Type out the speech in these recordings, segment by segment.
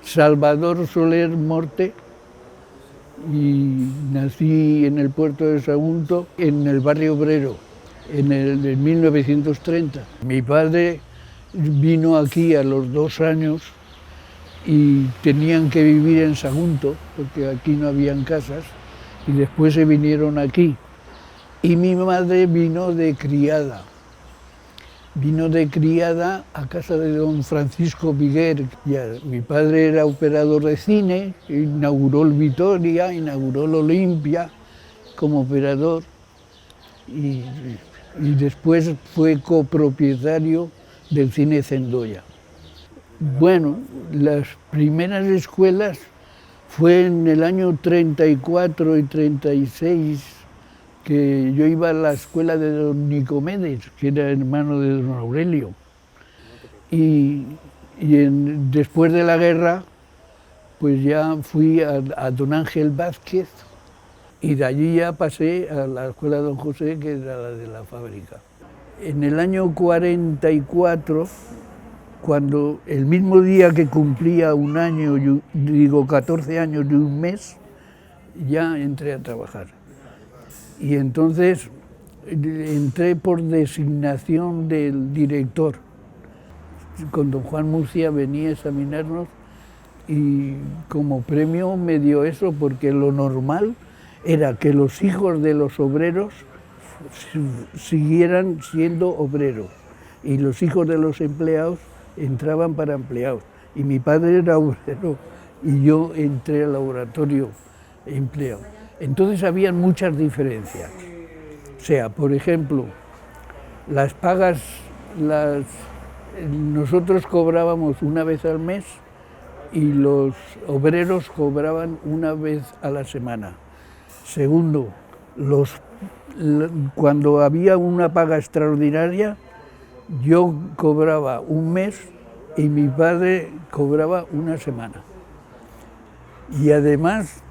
Salvador Soler Morte, y nací en el puerto de Sagunto, en el barrio obrero, en 1930. Mi padre vino aquí a los 2 años y tenían que vivir en Sagunto, porque aquí no habían casas, y después se vinieron aquí. Y mi madre vino de criada. Vino de criada a casa de don Francisco Viguer. Mi padre era operador de cine, inauguró el Vitoria, inauguró el Olimpia como operador y después fue copropietario del Cine Cendoya. Bueno, las primeras escuelas fue en el año 34 y 36, que yo iba a la escuela de don Nicomedes, que era hermano de don Aurelio. Después de la guerra, pues ya fui a don Ángel Vázquez, y de allí ya pasé a la escuela de don José, que era la de la fábrica. En el año 44, cuando el mismo día que cumplía 14 años y un mes, ya entré a trabajar. Y entonces entré por designación del director. Con don Juan Murcia venía a examinarnos y como premio me dio eso, porque lo normal era que los hijos de los obreros siguieran siendo obreros y los hijos de los empleados entraban para empleados. Y mi padre era obrero y yo entré al laboratorio empleado. Entonces había muchas diferencias. O sea, por ejemplo, las pagas, nosotros cobrábamos una vez al mes y los obreros cobraban una vez a la semana. Segundo, cuando había una paga extraordinaria, yo cobraba un mes y mi padre cobraba una semana. Y además,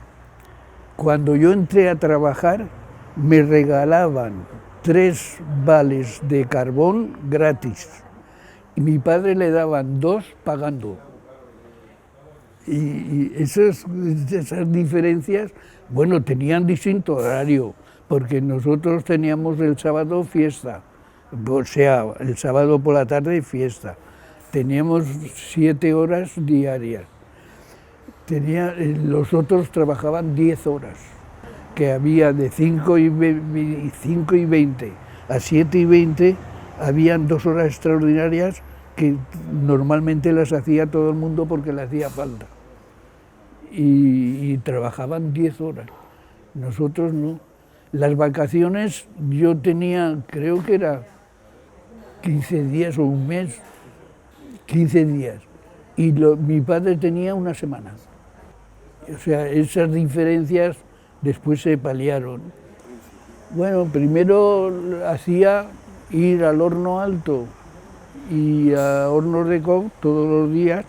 cuando yo entré a trabajar, me regalaban 3 vales de carbón gratis. Y mi padre le daban 2 pagando. Y esas diferencias, bueno, tenían distinto horario, porque nosotros teníamos el sábado fiesta, o sea, el sábado por la tarde fiesta. Teníamos 7 horas diarias. Los otros trabajaban 10 horas, que había de 5 y 20 a 7 y 20, habían 2 horas extraordinarias que normalmente las hacía todo el mundo porque le hacía falta. Y trabajaban 10 horas, nosotros no. Las vacaciones yo tenía, creo que era 15 días o un mes, 15 días, y mi padre tenía una semana. O sea, esas diferencias después se paliaron. Bueno, primero hacía ir al horno alto y a hornos de coke todos los días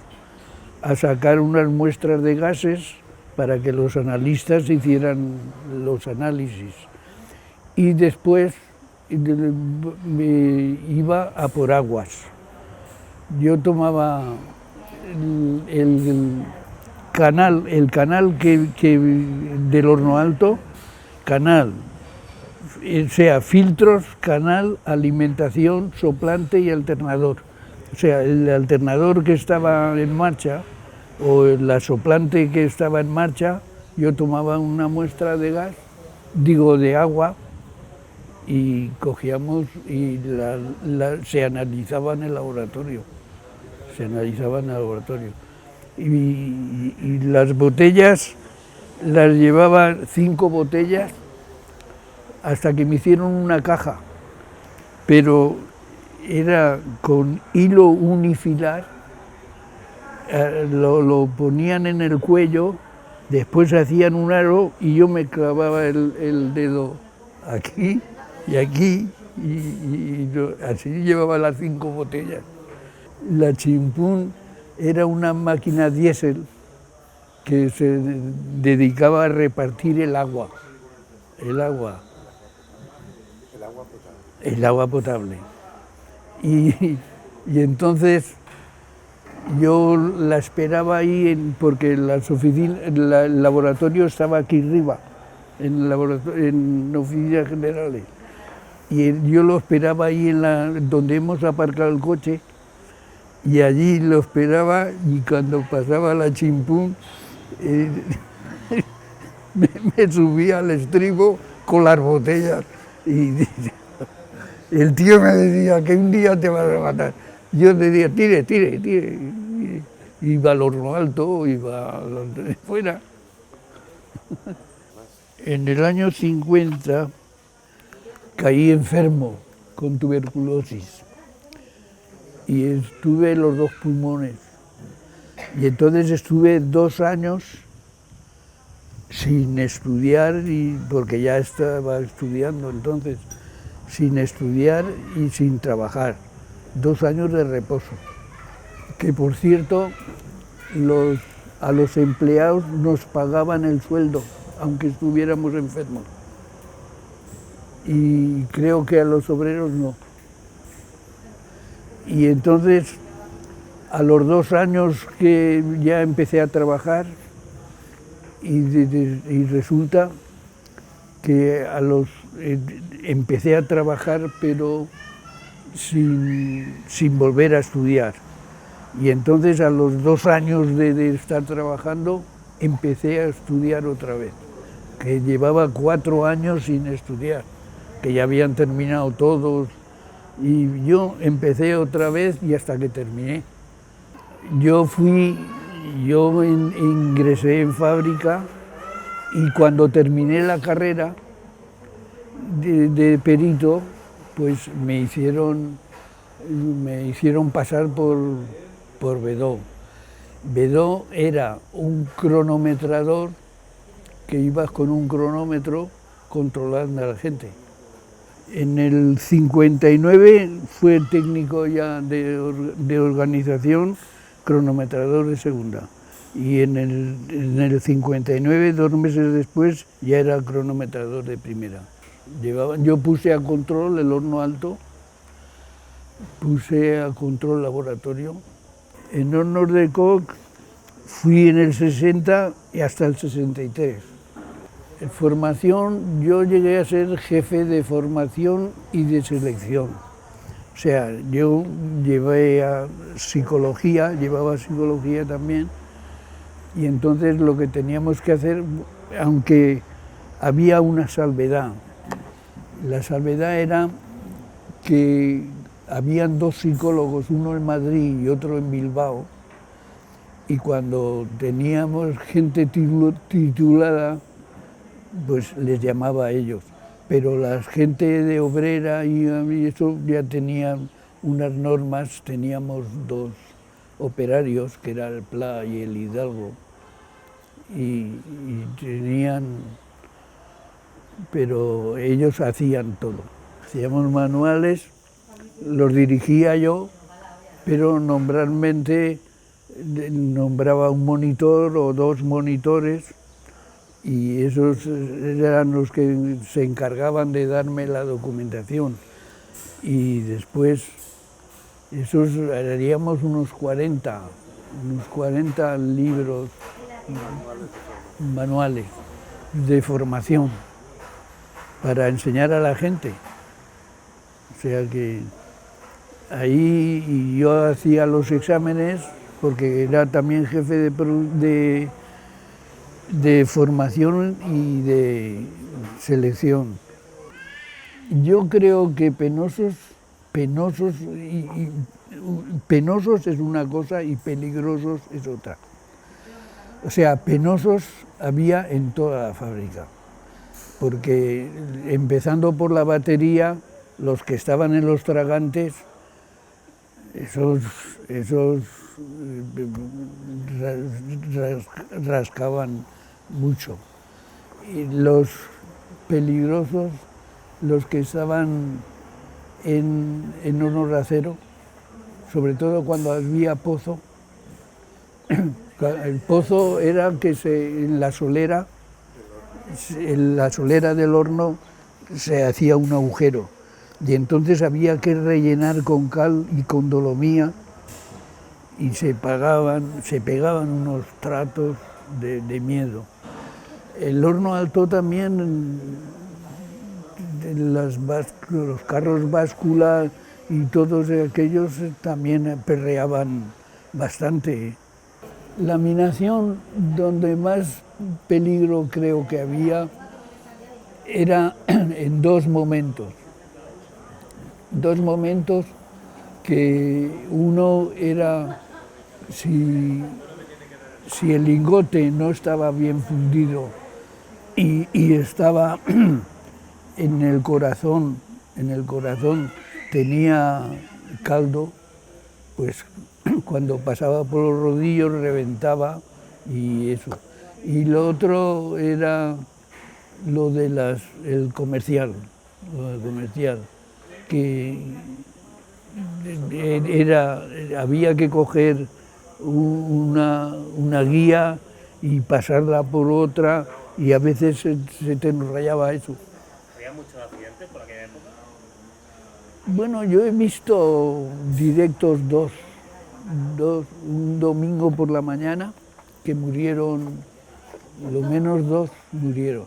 a sacar unas muestras de gases para que los analistas hicieran los análisis. Y después me iba a por aguas. Yo tomaba el canal del horno alto, o sea, filtros, canal, alimentación, soplante y alternador. O sea, el alternador que estaba en marcha o la soplante que estaba en marcha, yo tomaba una muestra de de agua, y cogíamos y se analizaba en el laboratorio. Y las botellas, las llevaba 5 botellas hasta que me hicieron una caja, pero era con hilo unifilar, lo ponían en el cuello, después hacían un aro y yo me clavaba el dedo aquí y aquí, y así llevaba las 5 botellas. La chimpún era una máquina diésel que se dedicaba a repartir el agua. El agua. El agua potable. Y entonces yo la esperaba ahí porque el laboratorio estaba aquí arriba, en oficinas generales. Y yo lo esperaba ahí donde hemos aparcado el coche, y allí lo esperaba, y cuando pasaba la chimpún, me subía al estribo con las botellas. Y el tío me decía que un día te vas a matar. Yo decía, tire, tire, tire. Iba al horno alto, iba fuera. En el año 50 caí enfermo con tuberculosis y estuve los dos pulmones. Y entonces estuve 2 años sin estudiar, porque ya estaba estudiando entonces, sin estudiar y sin trabajar. 2 años de reposo. Que por cierto, a los empleados nos pagaban el sueldo, aunque estuviéramos enfermos. Y creo que a los obreros no. Y entonces, a los 2 años que ya empecé a trabajar, y resulta que empecé a trabajar, pero sin volver a estudiar. Y entonces a los 2 años de estar trabajando, empecé a estudiar otra vez, que llevaba 4 años sin estudiar, que ya habían terminado todos, y yo empecé otra vez y hasta que terminé. Yo ingresé en fábrica, y cuando terminé la carrera de perito, pues me hicieron pasar por Bedó. Bedó era un cronometrador que ibas con un cronómetro controlando a la gente. En el 59 fue técnico ya de organización, cronometrador de segunda. Y en el 59, 2 meses después, ya era cronometrador de primera. Yo puse a control el horno alto, puse a control laboratorio. En hornos de coque fui en el 60 y hasta el 63. En formación, yo llegué a ser jefe de formación y de selección. O sea, yo llevaba psicología también, y entonces lo que teníamos que hacer, aunque había una salvedad, la salvedad era que habían 2 psicólogos, uno en Madrid y otro en Bilbao, y cuando teníamos gente titulada, pues les llamaba a ellos. Pero la gente de obrera y eso ya tenían unas normas, teníamos 2 operarios, que era el Pla y el Hidalgo, y tenían, pero ellos hacían todo. Hacíamos manuales, los dirigía yo, pero normalmente nombraba un monitor o 2 monitores, y esos eran los que se encargaban de darme la documentación. Y después, haríamos unos 40 libros manuales de formación para enseñar a la gente. O sea que ahí yo hacía los exámenes, porque era también jefe de formación y de selección. Yo creo que penosos es una cosa y peligrosos es otra. O sea, penosos había en toda la fábrica, porque empezando por la batería, los que estaban en los tragantes, esos rascaban mucho. Y los peligrosos, los que estaban en hornos de acero, sobre todo cuando había pozo. El pozo era que en la solera del horno se hacía un agujero y entonces había que rellenar con cal y con dolomía y se pegaban unos tratos de miedo. El horno alto también, los carros báscula y todos aquellos también perreaban bastante. La minación, donde más peligro creo que había, era en dos momentos. Dos momentos que uno era si el lingote no estaba bien fundido y estaba en el corazón tenía caldo, pues cuando pasaba por los rodillos reventaba y eso. Y lo otro era lo de el comercial, que había que coger una guía y pasarla por otra y a veces se te enrollaba eso. ¿Había muchos accidentes por aquella época? Bueno, yo he visto directos dos, un domingo por la mañana que murieron, lo menos dos murieron.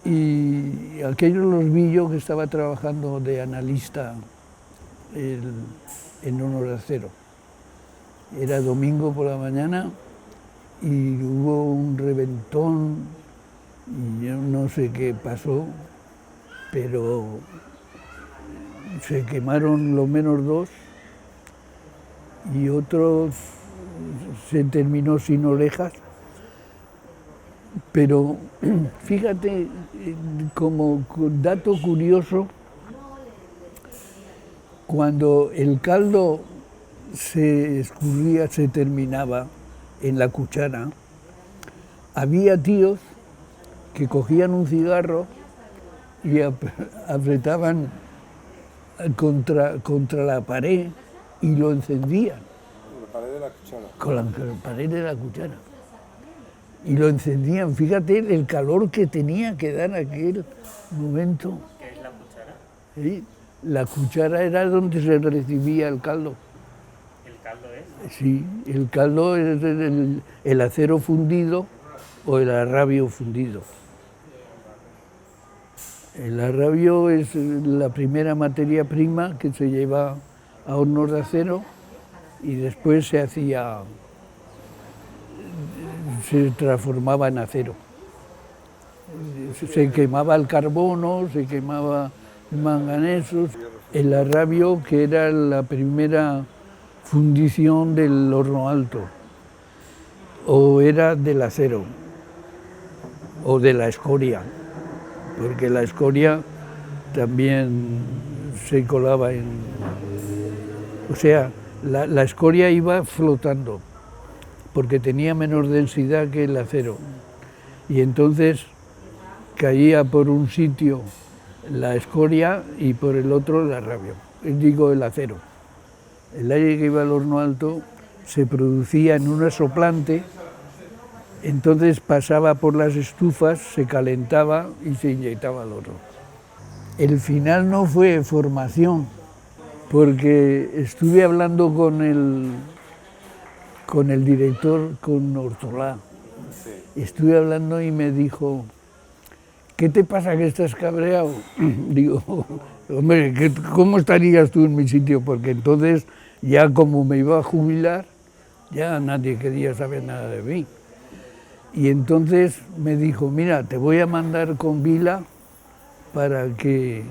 Y aquellos los vi yo que estaba trabajando de analista en Honor de Acero. Era domingo por la mañana y hubo un reventón y yo no sé qué pasó, pero se quemaron lo menos dos y otro se terminó sin orejas. Pero fíjate, como dato curioso, cuando el caldo se escurría, se terminaba en la cuchara, había tíos que cogían un cigarro y apretaban contra la pared y lo encendían. ¿La pared de la cuchara? Con la pared de la cuchara. Y lo encendían. Fíjate el calor que tenía que dar aquel momento. ¿Qué es la cuchara? ¿Sí? La cuchara era donde se recibía el caldo. ¿El caldo es? Sí, el caldo es el acero fundido o el arrabio fundido. El arrabio es la primera materia prima que se lleva a hornos de acero y después se transformaba en acero. Se quemaba el carbono, se quemaba el manganeso. El arrabio, que era la primera fundición del horno alto, o era del acero, o de la escoria, porque la escoria también se colaba en... O sea, la escoria iba flotando, porque tenía menor densidad que el acero. Y entonces caía por un sitio la escoria y por el otro el arrabio, digo el acero. El aire que iba al horno alto se producía en una soplante, entonces pasaba por las estufas, se calentaba y se inyectaba al horno. El final no fue formación, porque estuve hablando con el director, con Ortolá. Estuve hablando y me dijo, ¿qué te pasa que estás cabreado? Digo, hombre, ¿cómo estarías tú en mi sitio? Porque entonces, ya como me iba a jubilar, ya nadie quería saber nada de mí. Y entonces me dijo, mira, te voy a mandar con Vila para que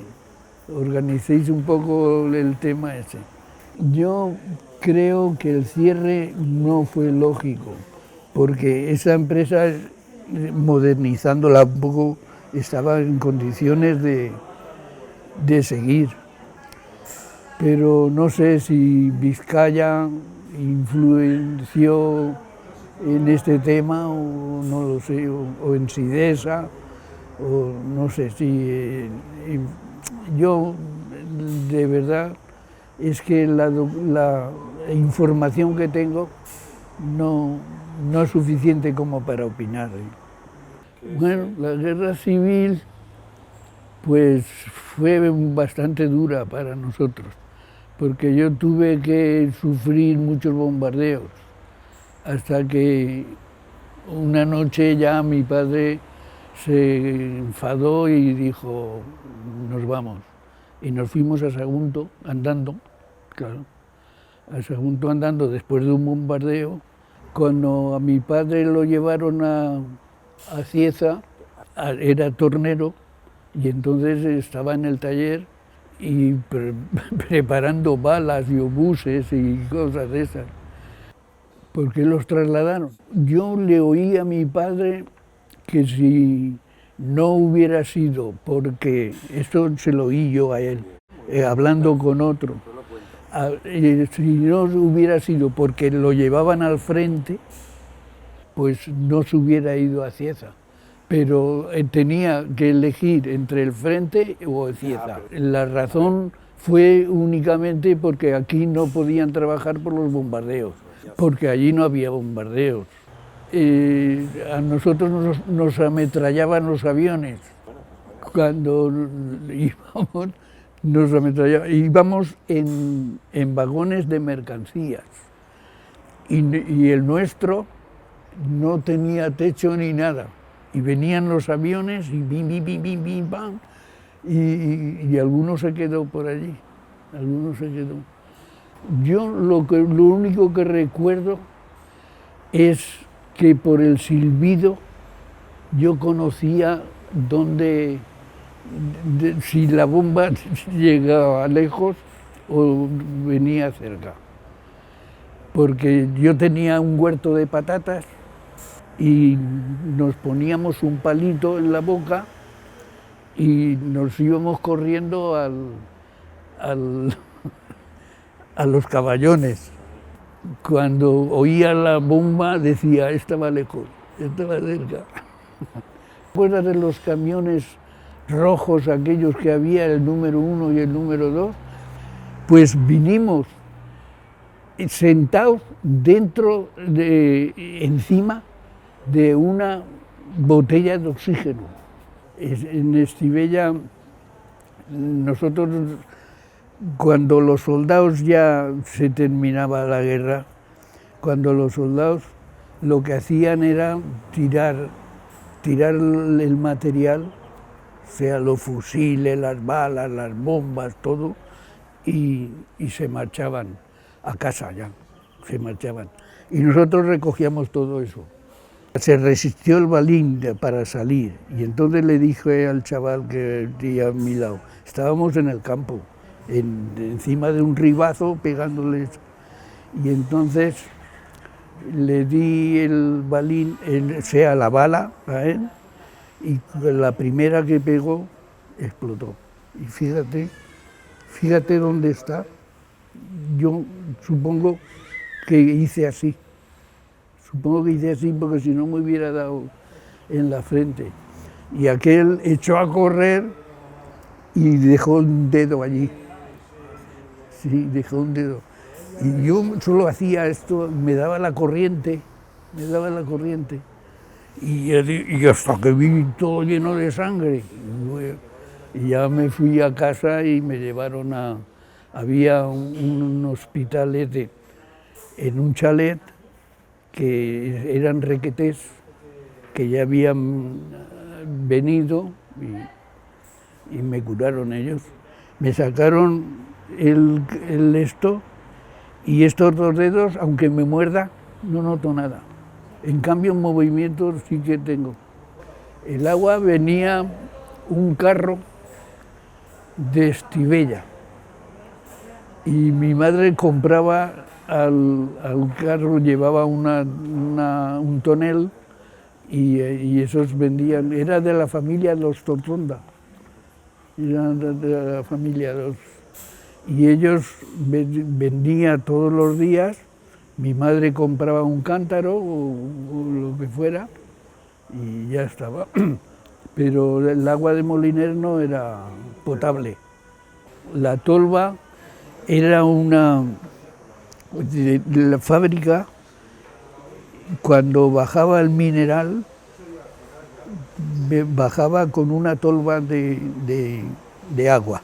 organicéis un poco el tema ese. Yo creo que el cierre no fue lógico, porque esa empresa, modernizándola un poco, estaba en condiciones de seguir. Pero no sé si Vizcaya influenció en este tema, o no lo sé, o en Sidesa, o no sé si... yo, de verdad, es que la información que tengo no es suficiente como para opinar. Bueno, la guerra civil pues fue bastante dura para nosotros, porque yo tuve que sufrir muchos bombardeos, hasta que una noche ya mi padre se enfadó y dijo, nos vamos. Y nos fuimos a Sagunto andando, claro, a Sagunto andando después de un bombardeo. Cuando a mi padre lo llevaron a Cieza, era tornero, y entonces estaba en el taller y preparando balas y obuses y cosas de esas. ¿Por qué los trasladaron? Yo le oí a mi padre que si no hubiera sido porque, esto se lo oí yo a él, hablando con otro, si no hubiera sido porque lo llevaban al frente, pues no se hubiera ido a Cieza. Pero tenía que elegir entre el frente o Cieza. La razón fue únicamente porque aquí no podían trabajar por los bombardeos, porque allí no había bombardeos. A nosotros nos ametrallaban los aviones. Cuando íbamos, nos ametrallaban. Íbamos en vagones de mercancías. Y el nuestro no tenía techo ni nada. Y venían los aviones y bim, bim, bim, bim, bim, bam. Y alguno se quedó por allí. Alguno se quedó. Yo lo único que recuerdo es que por el silbido yo conocía dónde, si la bomba llegaba lejos o venía cerca. Porque yo tenía un huerto de patatas y nos poníamos un palito en la boca y nos íbamos corriendo a los caballones. Cuando oía la bomba decía, esta va lejos, esta va cerca. ¿Recuerdas de los camiones rojos, aquellos que había, el número 1 y el número 2? Pues vinimos sentados encima de una botella de oxígeno. En Estibella, nosotros, cuando los soldados ya se terminaba la guerra, cuando los soldados lo que hacían era tirar el material, sea los fusiles, las balas, las bombas, todo, y se marchaban a casa ya, se marchaban. Y nosotros recogíamos todo eso. Se resistió el balín para salir y entonces le dije al chaval que tenía a mi lado, estábamos en el campo, encima de un ribazo pegándoles, y entonces le di el balín, la bala a él, y la primera que pegó explotó. Y fíjate dónde está. Yo supongo que hice así. Supongo que hice así porque si no me hubiera dado en la frente. Y aquel echó a correr y dejó un dedo allí. Sí, dejó un dedo. Y yo solo hacía esto, me daba la corriente. Y hasta que vi todo lleno de sangre. Y ya me fui a casa y me llevaron había un hospital en un chalet, que eran requetés que ya habían venido y me curaron ellos. Me sacaron esto y estos 2 dedos, aunque me muerda, no noto nada. En cambio, en movimiento sí que tengo. El agua venía un carro de Estibella y mi madre compraba al carro, llevaba un tonel y esos vendían, era de la familia Los Tortonda, de la familia y ellos vendían todos los días. Mi madre compraba un cántaro o lo que fuera y ya estaba. Pero el agua de Moliner no era potable. La tolva Era la fábrica, cuando bajaba el mineral, bajaba con una tolva de agua.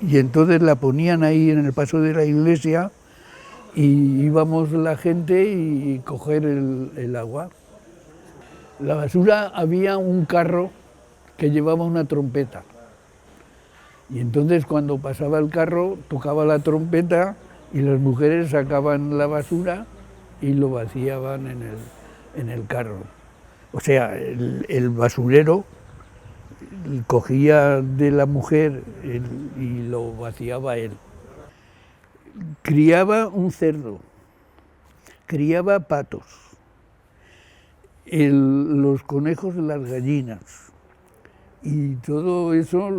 Y entonces la ponían ahí en el paso de la iglesia y íbamos la gente y coger el agua. La basura, había un carro que llevaba una trompeta. Y entonces cuando pasaba el carro tocaba la trompeta y las mujeres sacaban la basura y lo vaciaban en el carro. O sea, el basurero cogía de la mujer y lo vaciaba él. Criaba un cerdo, criaba patos, los conejos, las gallinas. Y todo eso,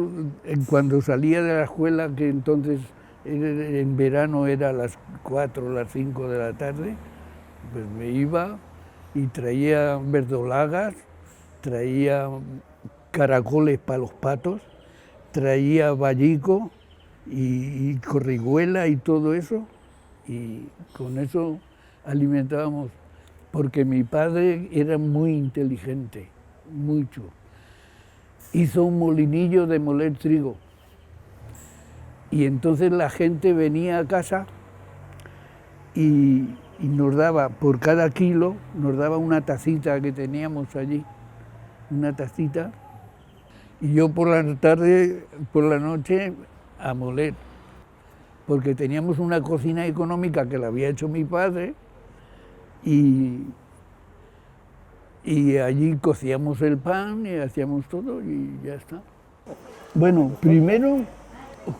cuando salía de la escuela, que entonces en verano era a las 4 o las 5 de la tarde, pues me iba y traía verdolagas, traía caracoles para los patos, traía vallico y corriguela y todo eso, y con eso alimentábamos, porque mi padre era muy inteligente, mucho. Hizo un molinillo de moler trigo y entonces la gente venía a casa y nos daba, por cada kilo, nos daba una tacita que teníamos allí, una tacita, y yo por la tarde, por la noche, a moler, porque teníamos una cocina económica que la había hecho mi padre y allí cocíamos el pan y hacíamos todo y ya está. Bueno, primero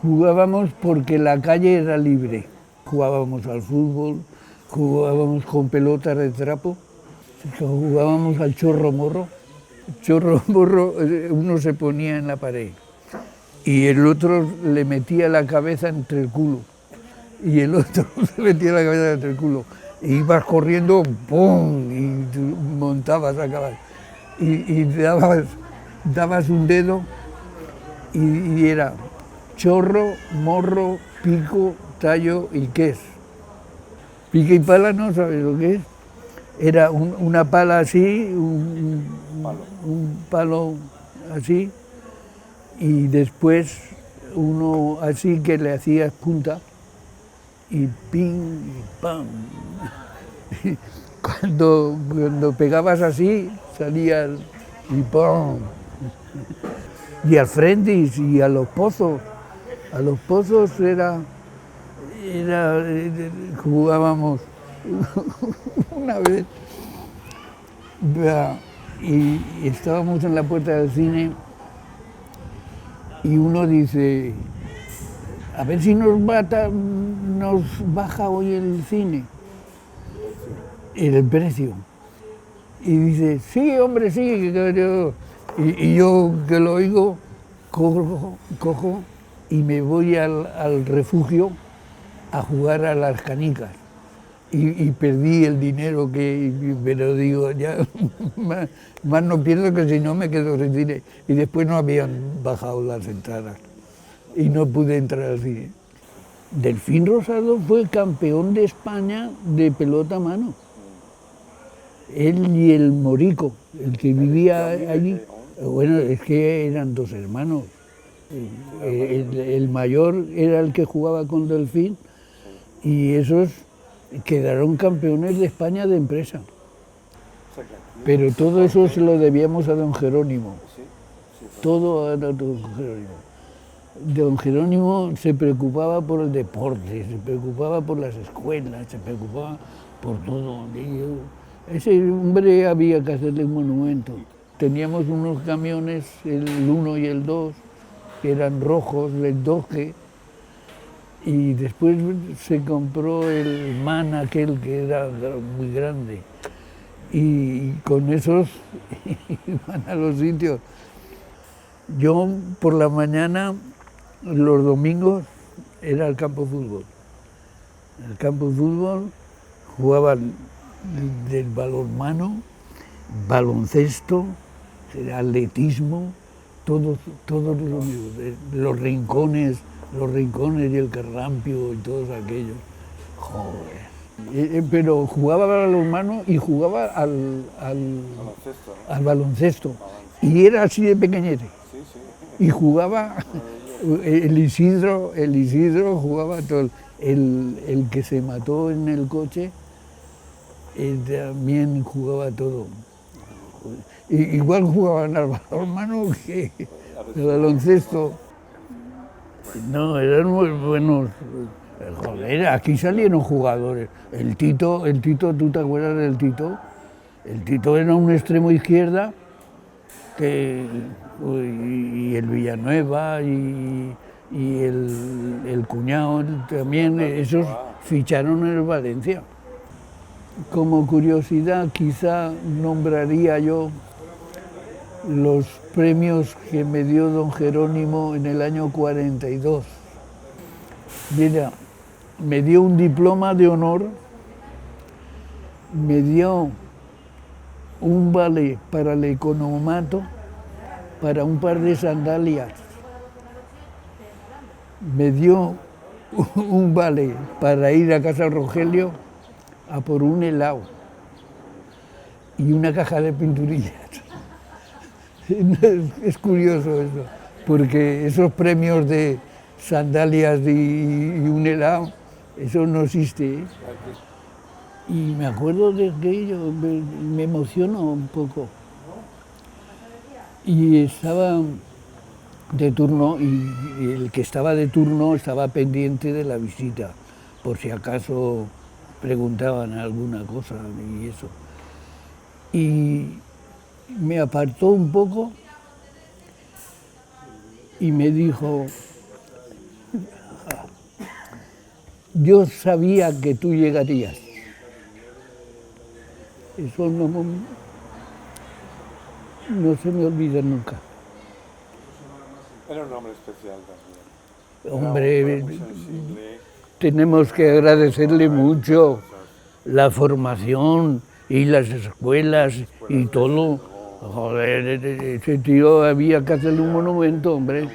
jugábamos porque la calle era libre. Jugábamos al fútbol, jugábamos con pelotas de trapo, jugábamos al chorro morro. Chorro morro, uno se ponía en la pared y el otro le metía la cabeza entre el culo y el otro se metía la cabeza entre el culo. Y ibas corriendo, ¡pum!, y montabas a caballo. Y dabas un dedo y era chorro, morro, pico, tallo y qué es. Pica y pala, ¿no sabes lo que es? Era una pala así, un palo así, y después uno así que le hacías punta, y ping, y pam. Cuando pegabas así, salía y pam. Y al frente y a los pozos. A los pozos jugábamos una vez. Y estábamos en la puerta del cine y uno dice, a ver si nos baja hoy el cine, el precio. Y dice, sí, hombre, sí. Y yo que lo oigo, cojo y me voy al refugio a jugar a las canicas. Y perdí el dinero pero digo, ya más no pierdo que si no me quedo sin cine. Y después no habían bajado las entradas y no pude entrar al cine. Delfín Rosado fue campeón de España de pelota a mano. Él y el Morico, el que vivía allí. Bueno, es que eran dos hermanos. El mayor era el que jugaba con Delfín y esos quedaron campeones de España de empresa. Pero todo eso se lo debíamos a don Jerónimo. Todo a don Jerónimo. Don Jerónimo se preocupaba por el deporte, se preocupaba por las escuelas, se preocupaba por todo. Ese hombre había que hacerle un monumento. Teníamos unos camiones, el 1 y el 2, que eran rojos, el Doge, y después se compró el MAN aquel que era muy grande. Y con esos iban a los sitios. Yo por la mañana, los domingos, era el campo de fútbol. En el campo de fútbol jugaban del balonmano, baloncesto, atletismo, todos los rincones los Rincones y el Carrampio y todos aquellos. Joder. Pero jugaba al balonmano y jugaba Baloncesto, ¿no? al baloncesto. Y era así de pequeñete. Sí, sí. Y jugaba, el Isidro jugaba todo. El que se mató en el coche, él también jugaba todo. Igual jugaban al balonmano que al baloncesto. No, eran muy buenos. Joder, aquí salieron jugadores. El Tito, ¿tú te acuerdas del Tito? El Tito era un extremo izquierda y el Villanueva y el cuñado también, esos ficharon en el Valencia. Como curiosidad, quizá nombraría yo los premios que me dio don Jerónimo en el año 42. Mira, me dio un diploma de honor, me dio un vale para el economato, para un par de sandalias, me dio un vale para ir a casa Rogelio a por un helado y una caja de pinturillas. Es curioso eso, porque esos premios de sandalias y un helado, eso no existe, ¿eh? Y me acuerdo de aquello, me emocionó un poco. Y estaba de turno, y el que estaba de turno estaba pendiente de la visita, por si acaso preguntaban alguna cosa y eso. Y me apartó un poco y me dijo: yo sabía que tú llegarías. Eso no se me olvida nunca. Era un hombre especial también. Hombre, Era muy sensible. tenemos que agradecerle mucho la formación y las escuelas y todo. Joder, ese tío había que hacerle un monumento, hombre.